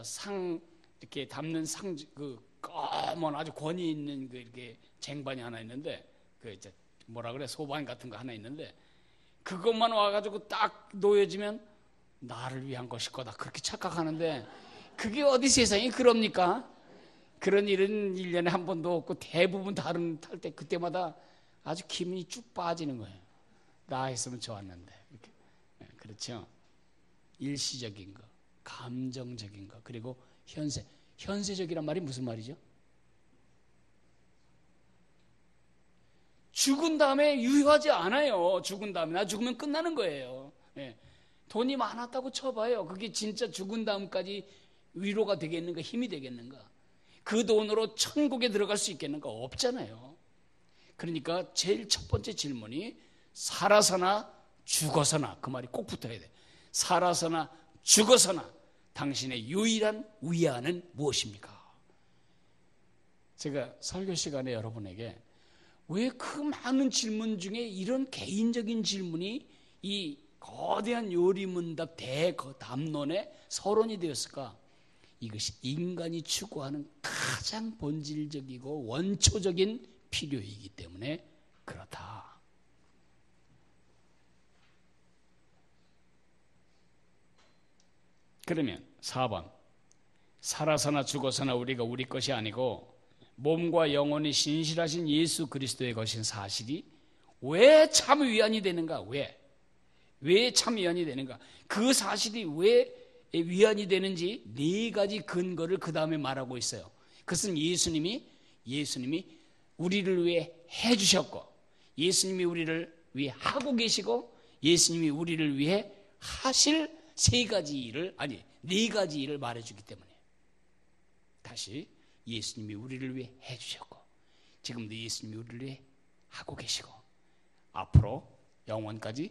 상 이렇게 담는 상 검은 아주 권위 있는 이렇게 쟁반이 하나 있는데 이제 뭐라 그래 소반 같은 거 하나 있는데 그것만 와가지고 딱 놓여지면 나를 위한 것일 거다 그렇게 착각하는데 그게 어디 세상에 그럽니까? 그런 일은 1년에 한 번도 없고 대부분 탈 때 그때마다 아주 기분이 쭉 빠지는 거예요. 나 했으면 좋았는데. 이렇게. 그렇죠? 일시적인 거, 감정적인 거, 그리고 현세적이란 말이 무슨 말이죠? 죽은 다음에 유효하지 않아요. 죽은 다음에 나 죽으면 끝나는 거예요. 돈이 많았다고 쳐봐요. 그게 진짜 죽은 다음까지 위로가 되겠는가, 힘이 되겠는가? 그 돈으로 천국에 들어갈 수 있겠는가? 없잖아요. 그러니까 제일 첫 번째 질문이 살아서나 죽어서나, 그 말이 꼭 붙어야 돼. 살아서나 죽어서나 당신의 유일한 위안은 무엇입니까? 제가 설교 시간에 여러분에게 왜 그 많은 질문 중에 이런 개인적인 질문이 이 거대한 요리문답 대담론의 서론이 되었을까? 이것이 인간이 추구하는 가장 본질적이고 원초적인 필요이기 때문에 그렇다. 그러면 4번, 살아서나 죽어서나 우리가 우리 것이 아니고 몸과 영혼이 신실하신 예수 그리스도의 것인 사실이 왜 참 위안이 되는가? 왜 참 위안이 되는가? 그 사실이 왜 위안이 되는지 4가지 근거를 그 다음에 말하고 있어요. 그것은 예수님이 우리를 위해 해주셨고, 예수님이 우리를 위해 하고 계시고, 예수님이 우리를 위해 하실 4가지 일을 말해주기 때문에. 다시 예수님이 우리를 위해 해주셨고, 지금도 예수님이 우리를 위해 하고 계시고, 앞으로 영원까지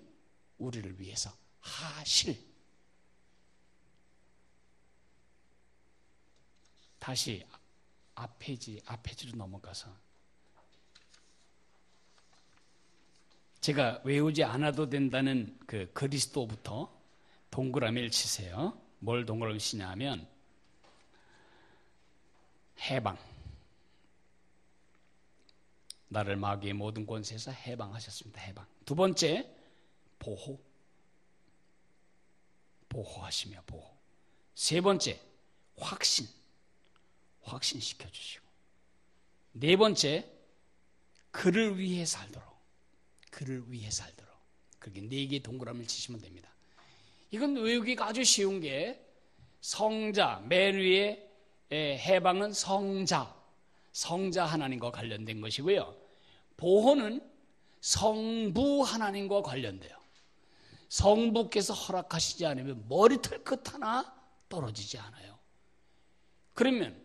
우리를 위해서 하실. 다시 앞에 페이지로 넘어가서 제가 외우지 않아도 된다는 그 그리스도부터 동그라미를 치세요. 뭘 동그라미 치냐면 해방. 나를 마귀의 모든 권세에서 해방하셨습니다. 해방. 2번째 보호하시며 보호. 3번째 확신시켜 주시고. 4번째 그를 위해 살도록. 그렇게 4개의 동그라미를 치시면 됩니다. 이건 외우기가 아주 쉬운 게 성자, 맨 위에 해방은 성자 하나님과 관련된 것이고요. 보호는 성부 하나님과 관련돼요. 성부께서 허락하시지 않으면 머리털 끝 하나 떨어지지 않아요. 그러면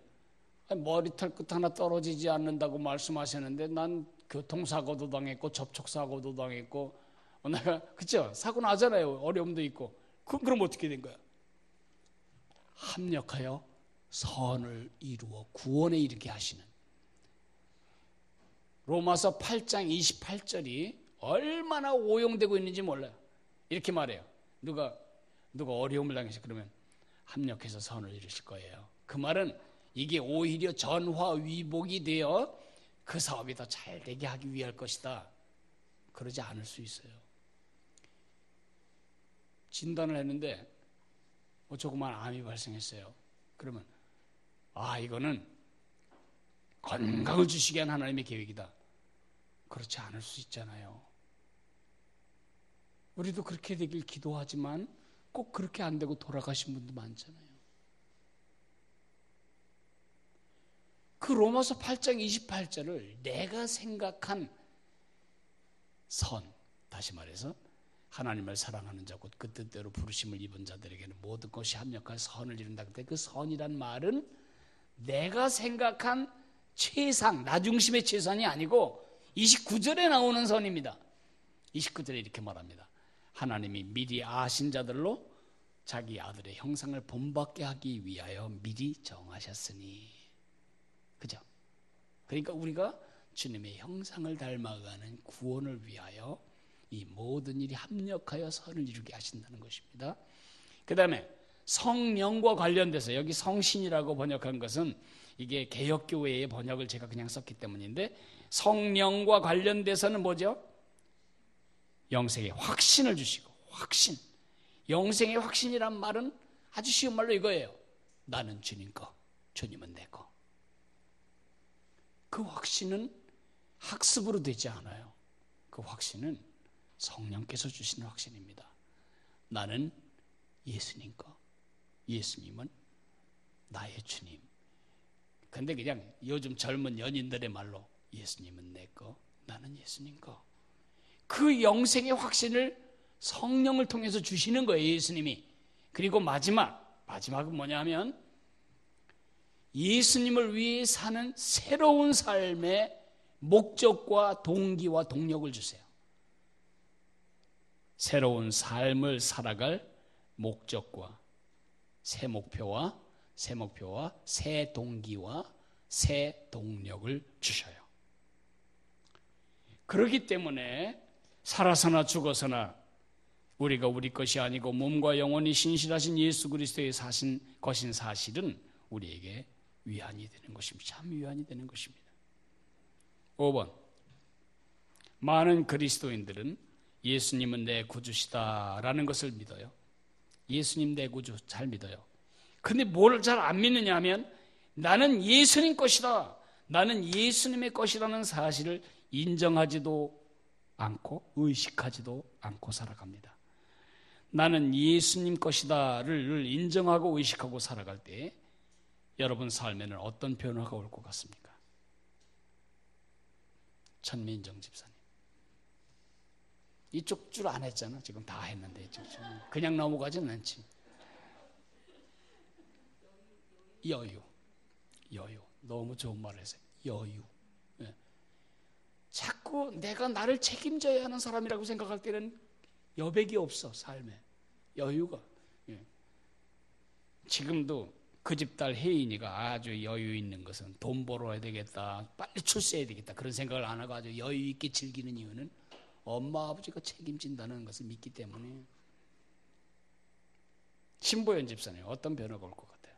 머리털 끝 하나 떨어지지 않는다고 말씀하셨는데 난 교통사고도 당했고 접촉사고도 당했고 내가 그죠? 사고 나잖아요. 어려움도 있고. 그럼 어떻게 된 거야? 합력하여 선을 이루어 구원에 이르게 하시는 로마서 8장 28절이 얼마나 오용되고 있는지 몰라요. 이렇게 말해요. 누가 어려움을 당해서 그러면 합력해서 선을 이루실 거예요. 그 말은 이게 오히려 전화위복이 되어 그 사업이 더 잘 되게 하기 위할 것이다. 그러지 않을 수 있어요. 진단을 했는데 조그만 암이 발생했어요. 그러면 이거는 건강을 주시게 한 하나님의 계획이다. 그렇지 않을 수 있잖아요. 우리도 그렇게 되길 기도하지만 꼭 그렇게 안 되고 돌아가신 분도 많잖아요. 그 로마서 8장 28절을 내가 생각한 선, 다시 말해서 하나님을 사랑하는 자 곧 그 뜻대로 부르심을 입은 자들에게는 모든 것이 합력한 선을 이룬다. 그때 그 선이란 말은 내가 생각한 최상, 나 중심의 최선이 아니고 29절에 나오는 선입니다. 29절에 이렇게 말합니다. 하나님이 미리 아신 자들로 자기 아들의 형상을 본받게 하기 위하여 미리 정하셨으니. 그죠? 그러니까 우리가 주님의 형상을 닮아가는 구원을 위하여 이 모든 일이 합력하여 선을 이루게 하신다는 것입니다. 그 다음에 성령과 관련돼서 여기 성신이라고 번역한 것은 이게 개역교회의 번역을 제가 그냥 썼기 때문인데 성령과 관련돼서는 뭐죠? 영생의 확신을 주시고 확신. 영생의 확신이란 말은 아주 쉬운 말로 이거예요. 나는 주님 거, 주님은 내 거. 그 확신은 학습으로 되지 않아요. 그 확신은 성령께서 주시는 확신입니다. 나는 예수님 거, 예수님은 나의 주님. 근데 그냥 요즘 젊은 연인들의 말로 예수님은 내 거, 나는 예수님 거. 그 영생의 확신을 성령을 통해서 주시는 거예요, 예수님이. 그리고 마지막은 뭐냐면 예수님을 위해 사는 새로운 삶의 목적과 동기와 동력을 주세요. 새로운 삶을 살아갈 목적과 새 목표와 새 동기와 새 동력을 주셔요. 그렇기 때문에 살아서나 죽어서나 우리가 우리 것이 아니고 몸과 영혼이 신실하신 예수 그리스도의 사신 것인 사실은 우리에게 위안이 되는 것입니다. 참 위안이 되는 것입니다. 5번, 많은 그리스도인들은 예수님은 내 구주시다라는 것을 믿어요. 예수님 내 구주 잘 믿어요. 근데 뭘 잘 안 믿느냐 하면 나는 예수님 것이다, 나는 예수님의 것이라는 사실을 인정하지도 않고 의식하지도 않고 살아갑니다. 나는 예수님 것이다를 인정하고 의식하고 살아갈 때 여러분 삶에는 어떤 변화가 올 것 같습니까? 천민정 집사님, 이쪽 줄 안 했잖아. 지금 다 했는데 이쪽 줄 그냥 넘어가지는 않지. 여유 너무 좋은 말을 했어요. 여유. 예. 자꾸 내가 나를 책임져야 하는 사람이라고 생각할 때는 여백이 없어. 삶에 여유가. 예. 지금도 그 집 딸 혜인이가 아주 여유 있는 것은 돈 벌어야 되겠다, 빨리 출세해야 되겠다, 그런 생각을 안 하고 아주 여유 있게 즐기는 이유는 엄마 아버지가 책임진다는 것을 믿기 때문에. 신보연 집사님 어떤 변화가 올 것 같아요?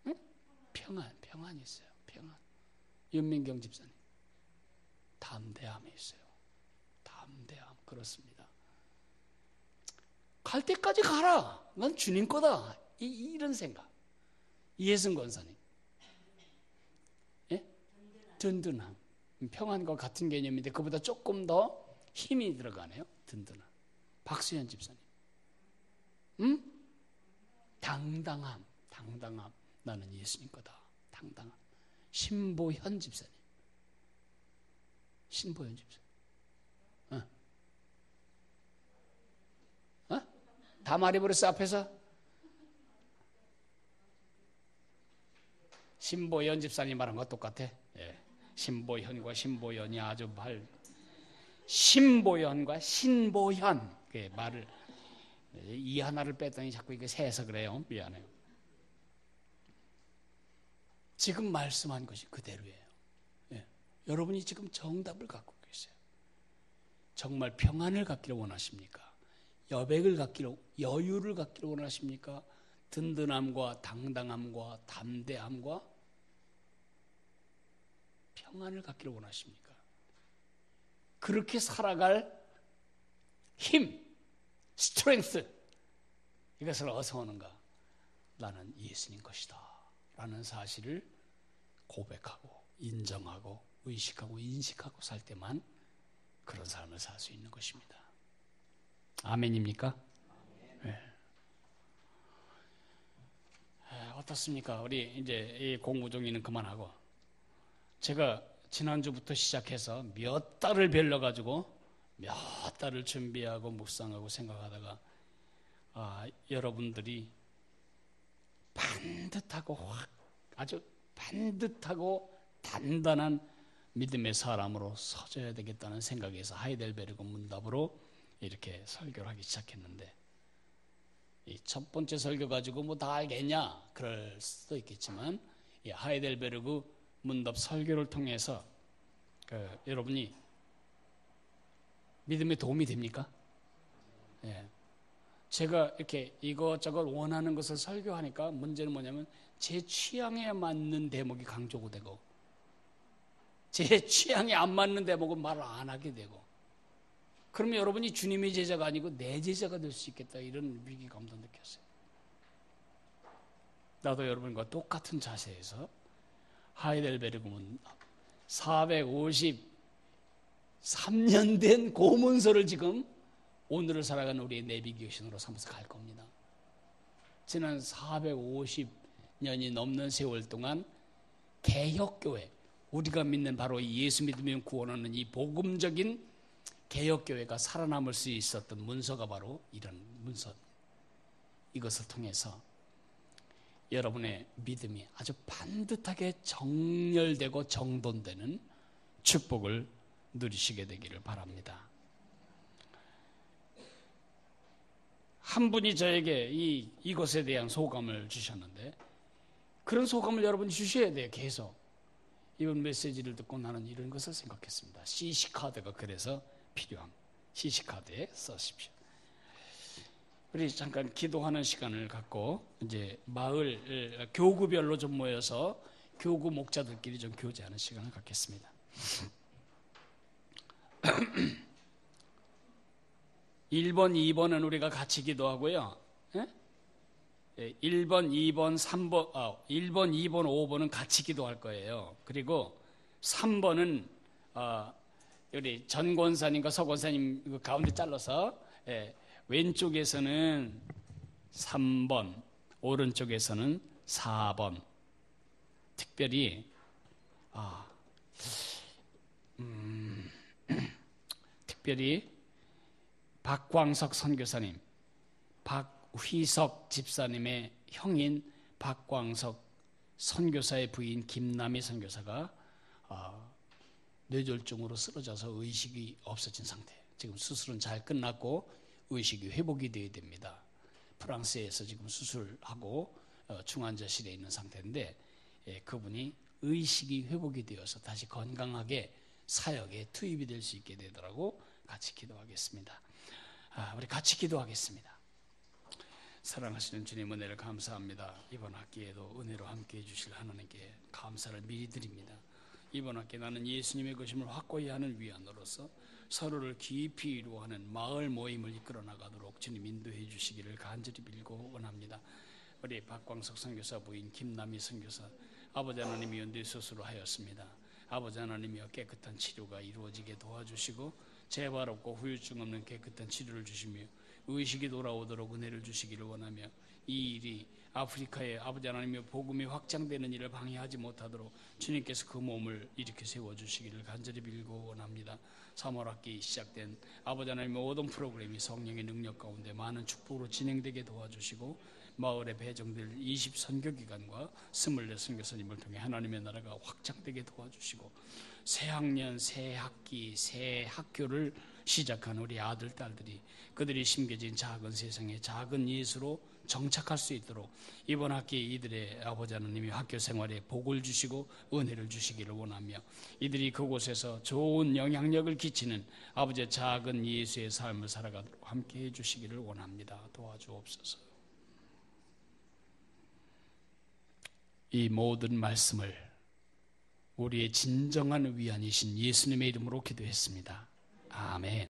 응? 평안이 있어요. 평안. 윤민경 집사님 담대함이 있어요. 담대함. 그렇습니다. 갈 때까지 가라. 난 주님 거다. 이런 생각. 이혜승 권사님, 예? 든든함. 평안과 같은 개념인데 그보다 조금 더 힘이 들어가네요. 든든함. 박수현 집사님, 당당함. 나는 예수님 거다. 당당함. 신보현 집사님, 다 말해버렸어 앞에서. 신보현 집사님 말한 거 똑같아. 예. 신보현과 신보현이 아주 신보현과 신보현 그 말을 이 하나를 뺐더니 자꾸 이게 새서 그래요. 미안해요. 지금 말씀한 것이 그대로예요. 예. 여러분이 지금 정답을 갖고 계세요. 정말 평안을 갖기를 원하십니까? 여백을 갖기를, 여유를 갖기를 원하십니까? 든든함과 당당함과 담대함과 평안을 갖기를 원하십니까? 그렇게 살아갈 힘, 스트렝스, 이것을 어디서 오는가? 나는 예수님 것이다 라는 사실을 고백하고 인정하고 의식하고 인식하고 살 때만 그런 삶을 살 수 있는 것입니다. 아멘입니까? 네. 어떻습니까? 우리 이제 이 공부 종이는 그만하고, 제가 지난주부터 시작해서 몇 달을 빌려가지고 몇 달을 준비하고 묵상하고 생각하다가 여러분들이 반듯하고 아주 반듯하고 단단한 믿음의 사람으로 서져야 되겠다는 생각에서 하이델베르그 문답으로 이렇게 설교를 하기 시작했는데, 이 첫 번째 설교 가지고 뭐 다 알겠냐? 그럴 수도 있겠지만, 이 하이델베르그 문답 설교를 통해서 여러분이 믿음에 도움이 됩니까? 예. 제가 이렇게 이것저것 원하는 것을 설교하니까 문제는 뭐냐면 제 취향에 맞는 대목이 강조가 되고, 제 취향에 안 맞는 대목은 말을 안 하게 되고, 그러면 여러분이 주님의 제자가 아니고 내 제자가 될 수 있겠다, 이런 위기감도 느꼈어요. 나도 여러분과 똑같은 자세에서 하이델베르그 문답 453년 된 고문서를 지금 오늘을 살아가는 우리의 내비게이션으로 삼아서 갈 겁니다. 지난 450년이 넘는 세월 동안 개혁교회, 우리가 믿는 바로 예수 믿으면 구원하는 이 복음적인 개혁교회가 살아남을 수 있었던 문서가 바로 이런 문서, 이것을 통해서 여러분의 믿음이 아주 반듯하게 정렬되고 정돈되는 축복을 누리시게 되기를 바랍니다. 한 분이 저에게 이것에 대한 소감을 주셨는데, 그런 소감을 여러분이 주셔야 돼요. 계속. 이번 메시지를 듣고 나는 이런 것을 생각했습니다. CC카드가 그래서 필요함. CC카드에 써십시오. 우리 잠깐 기도하는 시간을 갖고 이제 마을 교구별로 좀 모여서 교구 목자들끼리 좀 교제하는 시간을 갖겠습니다. 1번, 2번은 우리가 같이 기도하고요. 1번, 2번, 3번, 1번, 2번, 5번은 같이 기도할 거예요. 그리고 3번은 우리 전 권사님과 서 권사님 가운데 잘라서 왼쪽에서는 3번, 오른쪽에서는 4번. 특별히 박광석 선교사님, 박휘석 집사님의 형인 박광석 선교사의 부인 김남희 선교사가 뇌졸중으로 쓰러져서 의식이 없어진 상태예요. 지금 수술은 잘 끝났고 의식이 회복이 되어야 됩니다. 프랑스에서 지금 수술하고 중환자실에 있는 상태인데, 그분이 의식이 회복이 되어서 다시 건강하게 사역에 투입이 될 수 있게 되더라고. 같이 기도하겠습니다. 우리 같이 기도하겠습니다. 사랑하시는 주님, 은혜를 감사합니다. 이번 학기에도 은혜로 함께해 주실 하나님께 감사를 미리 드립니다. 이번 학기 나는 예수님의 것임을 확고히 하는 위안으로서 서로를 깊이 이루어하는 마을 모임을 이끌어 나가도록 주님 인도해 주시기를 간절히 빌고 원합니다. 우리 박광석 선교사 부인 김남희 선교사, 아버지 하나님이 뇌수술을 하였습니다. 아버지 하나님이여 깨끗한 치료가 이루어지게 도와주시고 재발 없고 후유증 없는 깨끗한 치료를 주시며 의식이 돌아오도록 은혜를 주시기를 원하며, 이 일이 아프리카에 아버지 하나님의 복음이 확장되는 일을 방해하지 못하도록 주님께서 그 몸을 일으켜 세워주시기를 간절히 빌고 원합니다. 3월 학기 시작된 아버지 하나님의 모든 프로그램이 성령의 능력 가운데 많은 축복으로 진행되게 도와주시고 마을에 배정될 20 선교기관과 24 선교사님을 통해 하나님의 나라가 확장되게 도와주시고 새 학년, 새 학기, 새 학교를 시작한 우리 아들, 딸들이 그들이 심겨진 작은 세상에 작은 예수로 정착할 수 있도록 이번 학기 이들의 아버지 하나님이 학교 생활에 복을 주시고 은혜를 주시기를 원하며 이들이 그곳에서 좋은 영향력을 끼치는 아버지의 작은 예수의 삶을 살아가도록 함께 해주시기를 원합니다. 도와주옵소서. 이 모든 말씀을 우리의 진정한 위안이신 예수님의 이름으로 기도했습니다. 아멘.